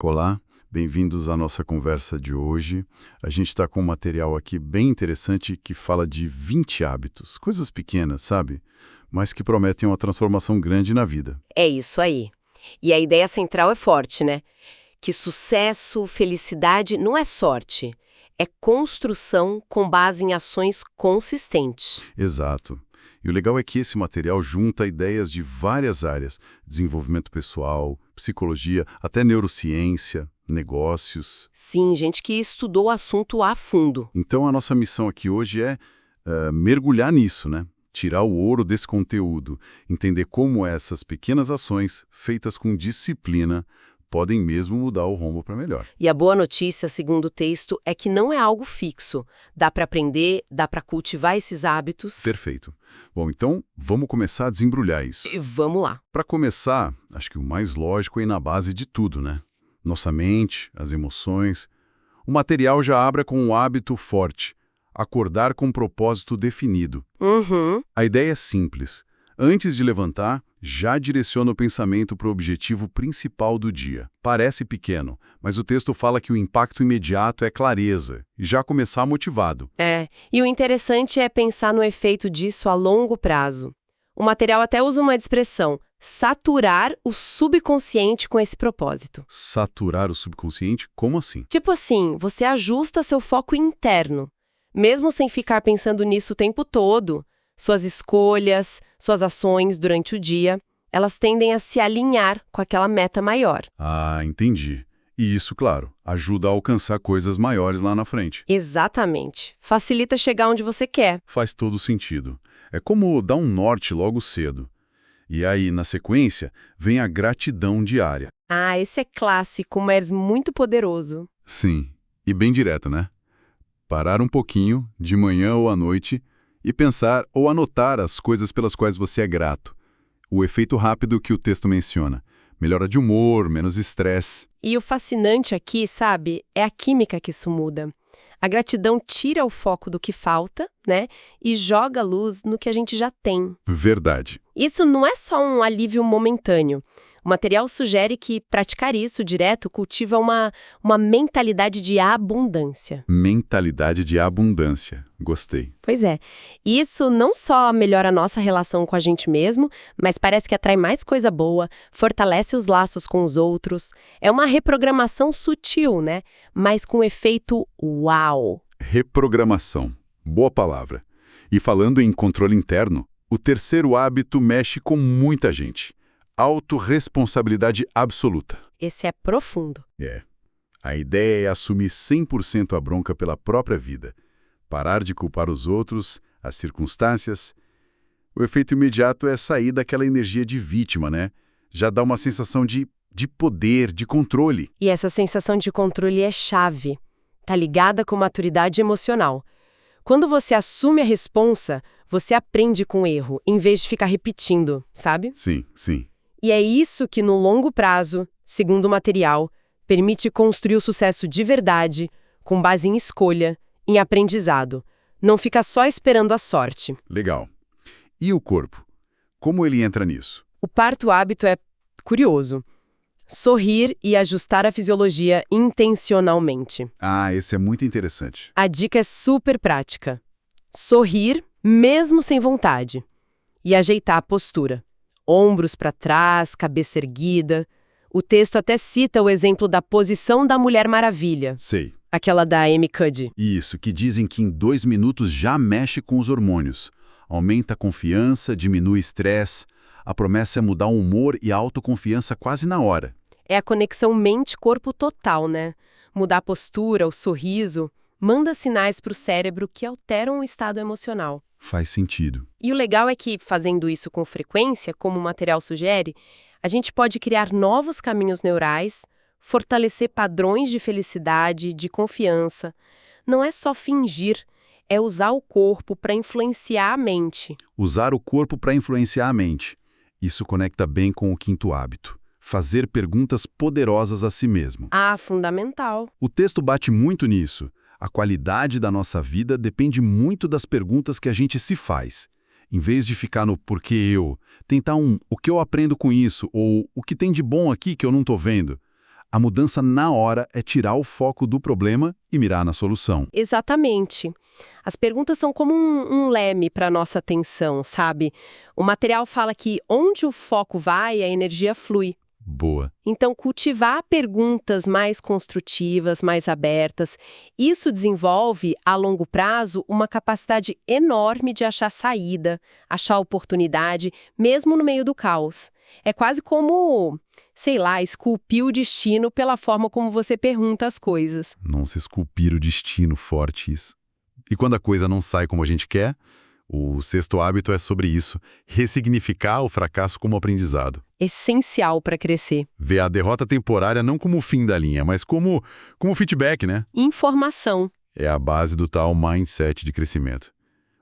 Olá, bem-vindos à nossa conversa de hoje. A gente está com um material aqui bem interessante que fala de 20 hábitos, coisas pequenas, sabe? Mas que prometem uma transformação grande na vida. É isso aí. E a ideia central é forte, né? Que sucesso, felicidade não é sorte, é construção com base em ações consistentes. Exato. E o legal é que esse material junta ideias de várias áreas: desenvolvimento pessoal, psicologia, até neurociência, negócios. Sim, gente que estudou o assunto a fundo. Então a nossa missão aqui hoje é mergulhar nisso, né? Tirar o ouro desse conteúdo, entender como essas pequenas ações, feitas com disciplina, podem mesmo mudar o rumo para melhor. E a boa notícia, segundo o texto, é que não é algo fixo. Dá para aprender, dá para cultivar esses hábitos. Perfeito. Bom, então vamos começar a desembrulhar isso. E vamos lá. Para começar, acho que o mais lógico é ir na base de tudo, né? Nossa mente, as emoções. O material já abre com um hábito forte: acordar com um propósito definido. Uhum. A ideia é simples. Antes de levantar, já direciona o pensamento para o objetivo principal do dia. Parece pequeno, mas o texto fala que o impacto imediato é clareza e já começar motivado. E o interessante é pensar no efeito disso a longo prazo. O material até usa uma expressão, saturar o subconsciente com esse propósito. Saturar o subconsciente? Como assim? Tipo assim, você ajusta seu foco interno, mesmo sem ficar pensando nisso o tempo todo. Suas escolhas, suas ações durante o dia, elas tendem a se alinhar com aquela meta maior. Ah, entendi. E isso, claro, ajuda a alcançar coisas maiores lá na frente. Exatamente. Facilita chegar onde você quer. Faz todo sentido. É como dar um norte logo cedo. E aí, na sequência, vem a gratidão diária. Ah, esse é clássico, mas muito poderoso. Sim, e bem direto, né? Parar um pouquinho, de manhã ou à noite, e pensar ou anotar as coisas pelas quais você é grato. O efeito rápido que o texto menciona. Melhora de humor, menos estresse. E o fascinante aqui, sabe, é a química que isso muda. A gratidão tira o foco do que falta, né, e joga a luz no que a gente já tem. Verdade. Isso não é só um alívio momentâneo. O material sugere que praticar isso direto cultiva uma mentalidade de abundância. Mentalidade de abundância. Gostei. Pois é. Isso não só melhora a nossa relação com a gente mesmo, mas parece que atrai mais coisa boa, fortalece os laços com os outros. É uma reprogramação sutil, né? Mas com efeito uau. Reprogramação. Boa palavra. E falando em controle interno, o terceiro hábito mexe com muita gente. Autorresponsabilidade absoluta. Esse é profundo. A ideia é assumir 100% a bronca pela própria vida. Parar de culpar os outros, as circunstâncias. O efeito imediato é sair daquela energia de vítima, né? Já dá uma sensação de poder, de controle. E essa sensação de controle é chave. Tá ligada com maturidade emocional. Quando você assume a responsa, você aprende com o erro, em vez de ficar repetindo, sabe? Sim, sim. E é isso que, no longo prazo, segundo o material, permite construir o sucesso de verdade, com base em escolha, em aprendizado. Não fica só esperando a sorte. Legal. E o corpo? Como ele entra nisso? O quarto hábito é curioso. Sorrir e ajustar a fisiologia intencionalmente. Ah, esse é muito interessante. A dica é super prática. Sorrir, mesmo sem vontade. E ajeitar a postura. Ombros para trás, cabeça erguida. O texto até cita o exemplo da posição da Mulher Maravilha. Sei. Aquela da Amy Cuddy. Isso, que dizem que em 2 minutos já mexe com os hormônios. Aumenta a confiança, diminui o estresse. A promessa é mudar o humor e a autoconfiança quase na hora. É a conexão mente-corpo total, né? Mudar a postura, o sorriso, manda sinais para o cérebro que alteram o estado emocional. Faz sentido. E o legal é que, fazendo isso com frequência, como o material sugere, a gente pode criar novos caminhos neurais, fortalecer padrões de felicidade, de confiança. Não é só fingir, é usar o corpo para influenciar a mente. Usar o corpo para influenciar a mente. Isso conecta bem com o quinto hábito. Fazer perguntas poderosas a si mesmo. Ah, fundamental. O texto bate muito nisso. A qualidade da nossa vida depende muito das perguntas que a gente se faz. Em vez de ficar no porquê eu, tentar o que eu aprendo com isso ou o que tem de bom aqui que eu não estou vendo. A mudança na hora é tirar o foco do problema e mirar na solução. Exatamente. As perguntas são como um leme para nossa atenção, sabe? O material fala que onde o foco vai, a energia flui. Boa. Então, cultivar perguntas mais construtivas, mais abertas, isso desenvolve, a longo prazo, uma capacidade enorme de achar saída, achar oportunidade, mesmo no meio do caos. É quase como, sei lá, esculpir o destino pela forma como você pergunta as coisas. Não se esculpir o destino, forte isso. E quando a coisa não sai como a gente quer, o sexto hábito é sobre isso, ressignificar o fracasso como aprendizado. Essencial para crescer. Ver a derrota temporária não como o fim da linha, mas como feedback, né? Informação. É a base do tal mindset de crescimento.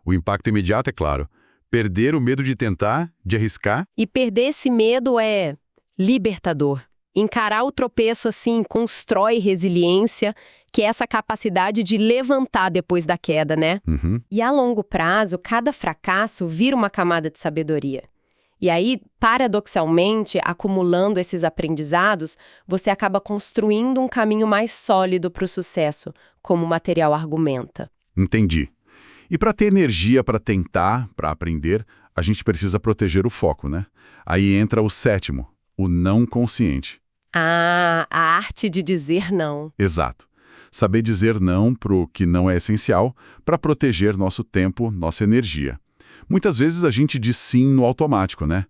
O impacto imediato é claro. Perder o medo de tentar, de arriscar. E perder esse medo é libertador. Encarar o tropeço assim constrói resiliência, que é essa capacidade de levantar depois da queda, né? Uhum. E a longo prazo, cada fracasso vira uma camada de sabedoria. E aí, paradoxalmente, acumulando esses aprendizados, você acaba construindo um caminho mais sólido para o sucesso, como o material argumenta. Entendi. E para ter energia para tentar, para aprender, a gente precisa proteger o foco, né? Aí entra o sétimo, o não consciente. Ah, a arte de dizer não. Exato. Saber dizer não para o que não é essencial, para proteger nosso tempo, nossa energia. Muitas vezes a gente diz sim no automático, né?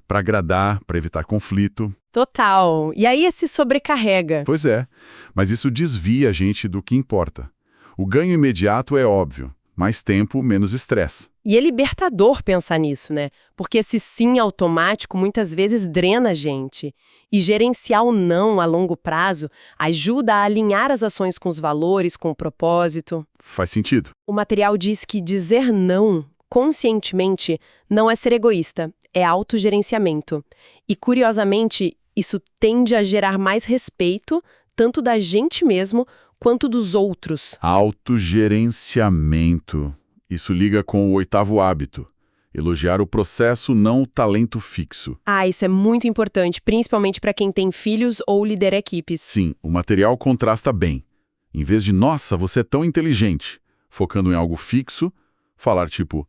Para agradar, para evitar conflito. Total. E aí se sobrecarrega. Pois é, mas isso desvia a gente do que importa. O ganho imediato é óbvio. Mais tempo, menos estresse. E é libertador pensar nisso, né? Porque esse sim automático muitas vezes drena a gente. E gerenciar o não a longo prazo ajuda a alinhar as ações com os valores, com o propósito. Faz sentido. O material diz que dizer não conscientemente não é ser egoísta, é autogerenciamento. E, curiosamente, isso tende a gerar mais respeito, tanto da gente mesmo, quanto dos outros. Autogerenciamento. Isso liga com o oitavo hábito. Elogiar o processo, não o talento fixo. Ah, isso é muito importante, principalmente para quem tem filhos ou lidera equipes. Sim, o material contrasta bem. Em vez de, nossa, você é tão inteligente, focando em algo fixo, falar tipo,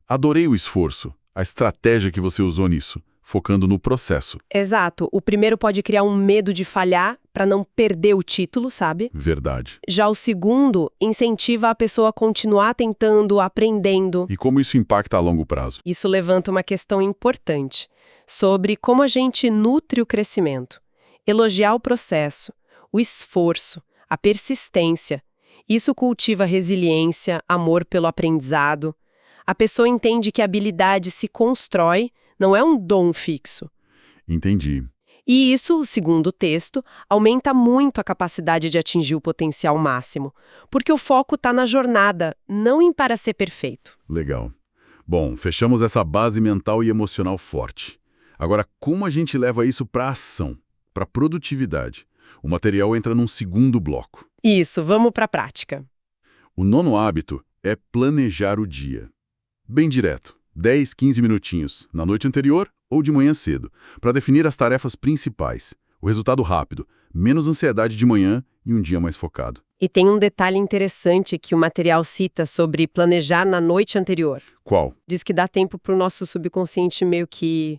adorei o esforço, a estratégia que você usou nisso, focando no processo. Exato. O primeiro pode criar um medo de falhar para não perder o título, sabe? Verdade. Já o segundo incentiva a pessoa a continuar tentando, aprendendo. E como isso impacta a longo prazo? Isso levanta uma questão importante sobre como a gente nutre o crescimento. Elogiar o processo, o esforço, a persistência. Isso cultiva resiliência, amor pelo aprendizado. A pessoa entende que a habilidade se constrói, não é um dom fixo. Entendi. E isso, segundo o texto, aumenta muito a capacidade de atingir o potencial máximo, porque o foco está na jornada, não em para ser perfeito. Legal. Bom, fechamos essa base mental e emocional forte. Agora, como a gente leva isso para ação, para produtividade? O material entra num segundo bloco. Isso, vamos para a prática. O nono hábito é planejar o dia. Bem direto, 10, 15 minutinhos, na noite anterior ou de manhã cedo, para definir as tarefas principais. O resultado rápido, menos ansiedade de manhã e um dia mais focado. E tem um detalhe interessante que o material cita sobre planejar na noite anterior. Qual? Diz que dá tempo para o nosso subconsciente meio que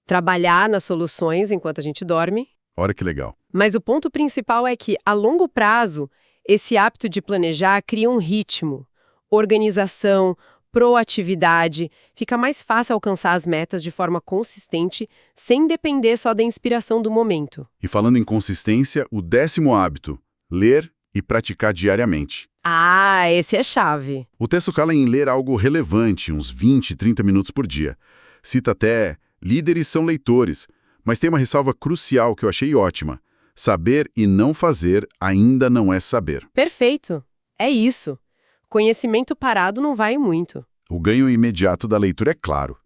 trabalhar nas soluções enquanto a gente dorme. Olha que legal. Mas o ponto principal é que, a longo prazo, esse hábito de planejar cria um ritmo, organização, proatividade, fica mais fácil alcançar as metas de forma consistente, sem depender só da inspiração do momento. E falando em consistência, o 10º hábito, ler e praticar diariamente. Ah, esse é chave. O texto fala em ler algo relevante, uns 20, 30 minutos por dia. Cita até, líderes são leitores, mas tem uma ressalva crucial que eu achei ótima. Saber e não fazer ainda não é saber. Perfeito. É isso. Conhecimento parado não vai muito. O ganho imediato da leitura é claro.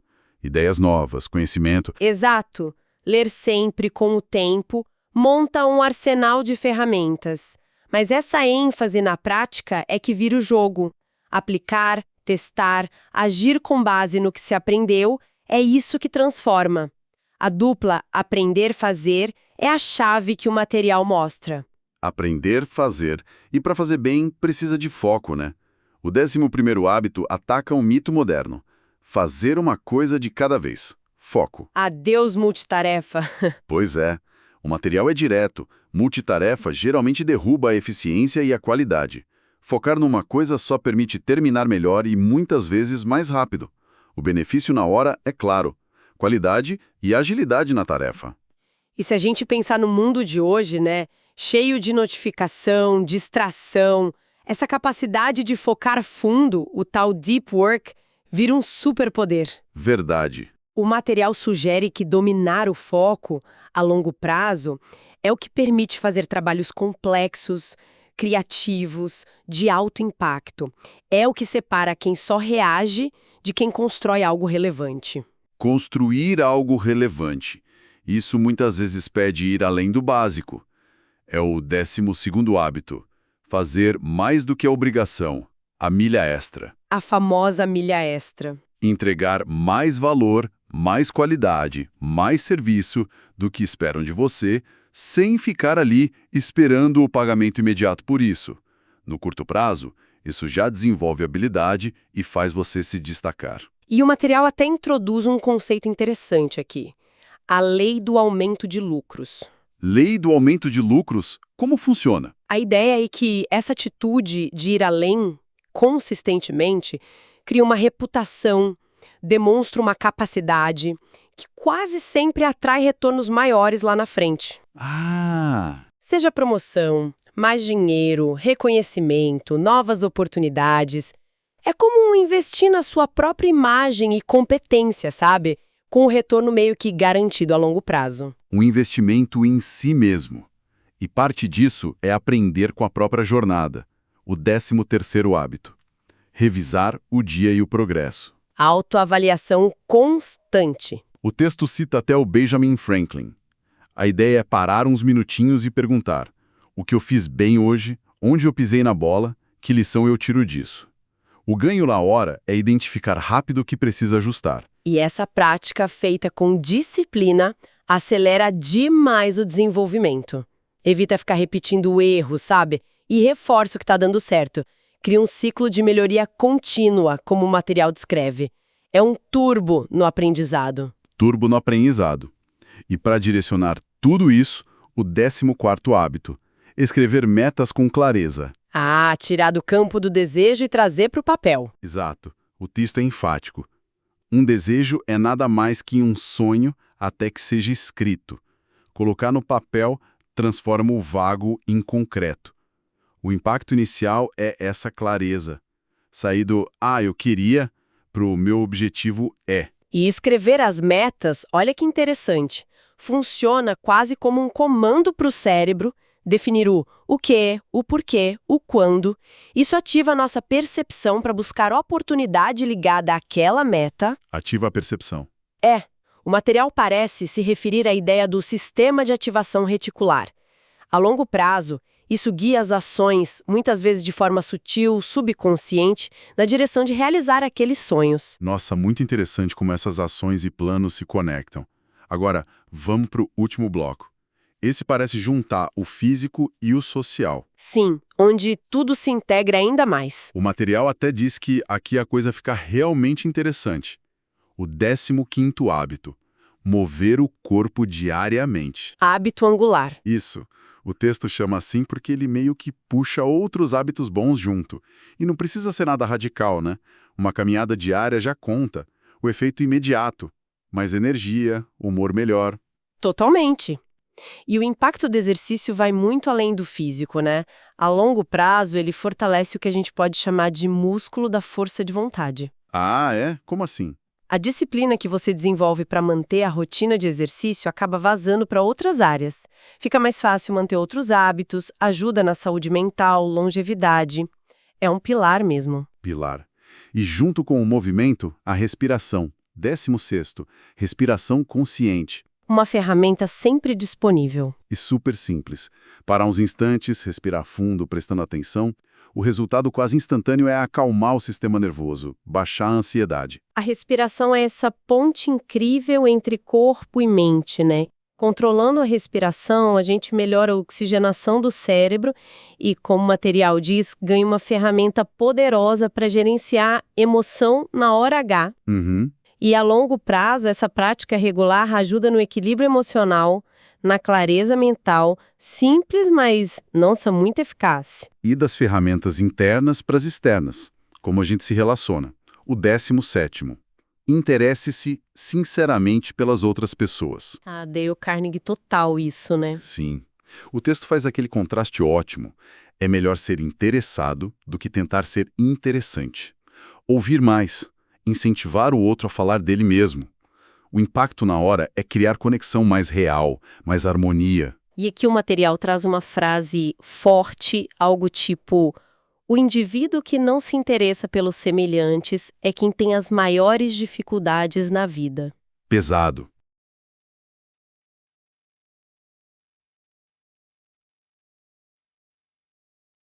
Ideias novas, conhecimento. Exato. Ler sempre, com o tempo, monta um arsenal de ferramentas. Mas essa ênfase na prática é que vira o jogo. Aplicar, testar, agir com base no que se aprendeu, é isso que transforma. A dupla aprender-fazer é a chave que o material mostra. Aprender, fazer. E para fazer bem, precisa de foco, né? O 11º hábito ataca um mito moderno. Fazer uma coisa de cada vez. Foco. Adeus multitarefa. Pois é. O material é direto. Multitarefa geralmente derruba a eficiência e a qualidade. Focar numa coisa só permite terminar melhor e muitas vezes mais rápido. O benefício na hora é claro. Qualidade e agilidade na tarefa. E se a gente pensar no mundo de hoje, né? Cheio de notificação, distração, essa capacidade de focar fundo, o tal deep work, vira um superpoder. Verdade. O material sugere que dominar o foco, a longo prazo, é o que permite fazer trabalhos complexos, criativos, de alto impacto. É o que separa quem só reage de quem constrói algo relevante. Construir algo relevante. Isso muitas vezes pede ir além do básico. É o 12º hábito. Fazer mais do que a obrigação. A milha extra. A famosa milha extra. Entregar mais valor, mais qualidade, mais serviço do que esperam de você, sem ficar ali esperando o pagamento imediato por isso. No curto prazo, isso já desenvolve habilidade e faz você se destacar. E o material até introduz um conceito interessante aqui. A lei do aumento de lucros. Lei do aumento de lucros? Como funciona? A ideia é que essa atitude de ir além, consistentemente, cria uma reputação, demonstra uma capacidade que quase sempre atrai retornos maiores lá na frente. Ah! Seja promoção, mais dinheiro, reconhecimento, novas oportunidades. É como investir na sua própria imagem e competência, sabe? Com o retorno meio que garantido a longo prazo. Um investimento em si mesmo. E parte disso é aprender com a própria jornada. O 13º hábito. Revisar o dia e o progresso. Autoavaliação constante. O texto cita até o Benjamin Franklin. A ideia é parar uns minutinhos e perguntar: o que eu fiz bem hoje, onde eu pisei na bola, que lição eu tiro disso? O ganho na hora é identificar rápido o que precisa ajustar. E essa prática feita com disciplina acelera demais o desenvolvimento. Evita ficar repetindo o erro, sabe? E reforça o que está dando certo. Cria um ciclo de melhoria contínua, como o material descreve. É um turbo no aprendizado. Turbo no aprendizado. E para direcionar tudo isso, o 14º hábito. Escrever metas com clareza. Ah, tirar do campo do desejo e trazer para o papel. Exato. O texto é enfático. Um desejo é nada mais que um sonho até que seja escrito. Colocar no papel transforma o vago em concreto. O impacto inicial é essa clareza. Sair do eu queria, para o meu objetivo é. E escrever as metas, olha que interessante, funciona quase como um comando para o cérebro, definir o que, o porquê, o quando. Isso ativa a nossa percepção para buscar oportunidade ligada àquela meta. Ativa a percepção. O material parece se referir à ideia do sistema de ativação reticular. A longo prazo, isso guia as ações, muitas vezes de forma sutil, subconsciente, na direção de realizar aqueles sonhos. Nossa, muito interessante como essas ações e planos se conectam. Agora, vamos para o último bloco. Esse parece juntar o físico e o social. Sim, onde tudo se integra ainda mais. O material até diz que aqui a coisa fica realmente interessante. O 15º hábito. Mover o corpo diariamente. Hábito angular. Isso. O texto chama assim porque ele meio que puxa outros hábitos bons junto. E não precisa ser nada radical, né? Uma caminhada diária já conta. O efeito imediato. Mais energia, humor melhor. Totalmente. E o impacto do exercício vai muito além do físico, né? A longo prazo, ele fortalece o que a gente pode chamar de músculo da força de vontade. Ah, é? Como assim? A disciplina que você desenvolve para manter a rotina de exercício acaba vazando para outras áreas. Fica mais fácil manter outros hábitos, ajuda na saúde mental, longevidade. É um pilar mesmo. Pilar. E junto com o movimento, a respiração. 16º, respiração consciente. Uma ferramenta sempre disponível. E super simples. Parar uns instantes, respirar fundo, prestando atenção. O resultado quase instantâneo é acalmar o sistema nervoso, baixar a ansiedade. A respiração é essa ponte incrível entre corpo e mente, né? Controlando a respiração, a gente melhora a oxigenação do cérebro e, como o material diz, ganha uma ferramenta poderosa para gerenciar emoção na hora H. Uhum. E a longo prazo, essa prática regular ajuda no equilíbrio emocional, na clareza mental, simples, mas, nossa, muito eficaz. E das ferramentas internas para as externas, como a gente se relaciona. O 17º. Interesse-se sinceramente pelas outras pessoas. Ah, Dale Carnegie total isso, né? Sim. O texto faz aquele contraste ótimo. É melhor ser interessado do que tentar ser interessante. Ouvir mais, incentivar o outro a falar dele mesmo. O impacto na hora é criar conexão mais real, mais harmonia. E aqui o material traz uma frase forte, algo tipo: o indivíduo que não se interessa pelos semelhantes é quem tem as maiores dificuldades na vida. Pesado.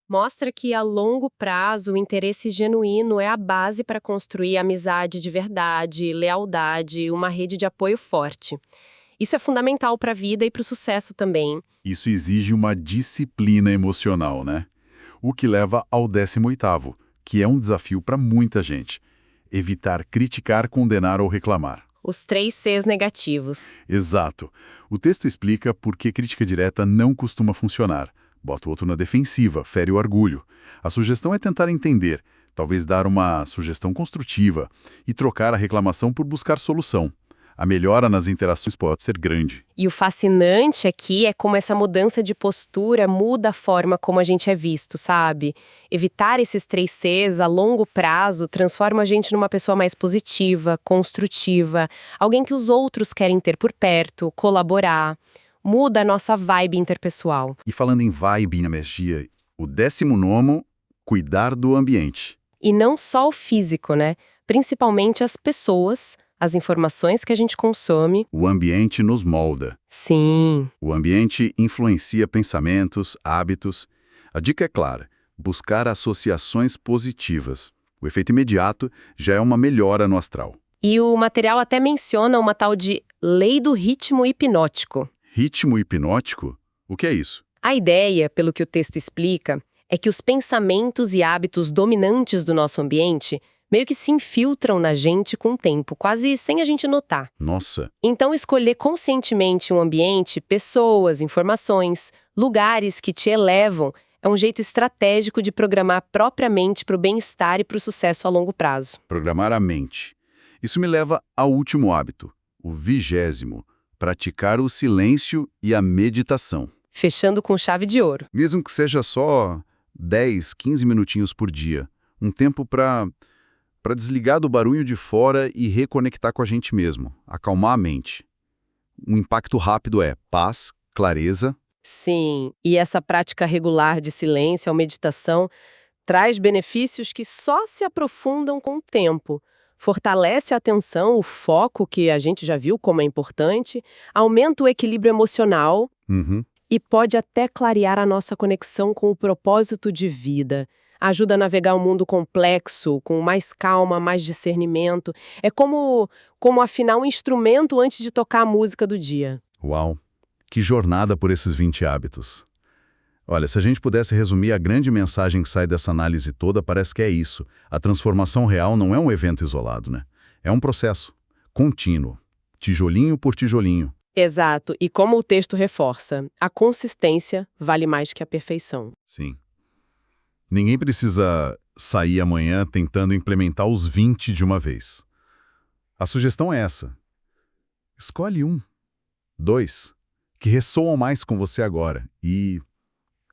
Mostra que, a longo prazo, o interesse genuíno é a base para construir amizade de verdade, lealdade e uma rede de apoio forte. Isso é fundamental para a vida e para o sucesso também. Isso exige uma disciplina emocional, né? O que leva ao 18º, que é um desafio para muita gente. Evitar criticar, condenar ou reclamar. Os 3 Cs negativos. Exato. O texto explica por que crítica direta não costuma funcionar. Bota o outro na defensiva, fere o orgulho. A sugestão é tentar entender, talvez dar uma sugestão construtiva e trocar a reclamação por buscar solução. A melhora nas interações pode ser grande. E o fascinante aqui é como essa mudança de postura muda a forma como a gente é visto, sabe? Evitar esses 3 Cs a longo prazo transforma a gente numa pessoa mais positiva, construtiva, alguém que os outros querem ter por perto, colaborar. Muda a nossa vibe interpessoal. E falando em vibe e energia, o 19º, cuidar do ambiente. E não só o físico, né? Principalmente as pessoas, as informações que a gente consome. O ambiente nos molda. Sim. O ambiente influencia pensamentos, hábitos. A dica é clara: buscar associações positivas. O efeito imediato já é uma melhora no astral. E o material até menciona uma tal de lei do ritmo hipnótico. Ritmo hipnótico? O que é isso? A ideia, pelo que o texto explica, é que os pensamentos e hábitos dominantes do nosso ambiente meio que se infiltram na gente com o tempo, quase sem a gente notar. Nossa, Então, escolher conscientemente um ambiente, pessoas, informações, lugares que te elevam é um jeito estratégico de programar propriamente para o bem-estar e para o sucesso a longo prazo. programar a mente. Isso me leva ao último hábito, o 20º, praticar o silêncio e a meditação. Fechando com chave de ouro. Mesmo que seja só 10, 15 minutinhos por dia. Um tempo para desligar do barulho de fora e reconectar com a gente mesmo, acalmar a mente. Um impacto rápido é paz, clareza. Sim, e essa prática regular de silêncio ou meditação traz benefícios que só se aprofundam com o tempo. Fortalece a atenção, o foco, que a gente já viu como é importante, aumenta o equilíbrio emocional Uhum. e pode até clarear a nossa conexão com o propósito de vida. Ajuda a navegar um mundo complexo, com mais calma, mais discernimento. É como afinar um instrumento antes de tocar a música do dia. Uau, que jornada por esses 20 hábitos. Olha, se a gente pudesse resumir a grande mensagem que sai dessa análise toda, parece que é isso. A transformação real não é um evento isolado, né? É um processo contínuo, tijolinho por tijolinho. Exato, e como o texto reforça, a consistência vale mais que a perfeição. Sim. Ninguém precisa sair amanhã tentando implementar os 20 de uma vez. A sugestão é essa. Escolhe 1, 2, que ressoam mais com você agora e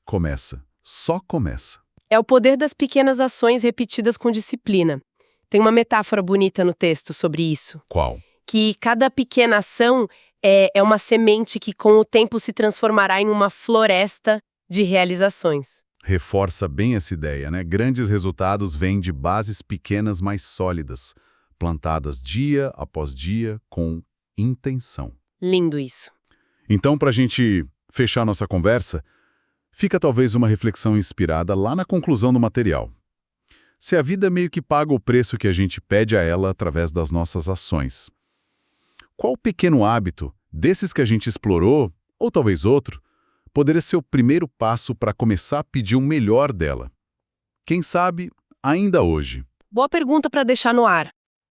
começa. Só começa. É o poder das pequenas ações repetidas com disciplina. Tem uma metáfora bonita no texto sobre isso, Qual? que cada pequena ação é uma semente que com o tempo se transformará em uma floresta de realizações. Reforça bem essa ideia, né? Grandes resultados vêm de bases pequenas mais sólidas, plantadas dia após dia com intenção. Lindo isso. Então, para a gente fechar nossa conversa, fica talvez uma reflexão inspirada lá na conclusão do material. Se a vida meio que paga o preço que a gente pede a ela através das nossas ações, qual pequeno hábito Desses que a gente explorou, ou talvez outro, poderia ser o primeiro passo para começar a pedir o melhor dela. Quem sabe, ainda hoje. Boa pergunta para deixar no ar.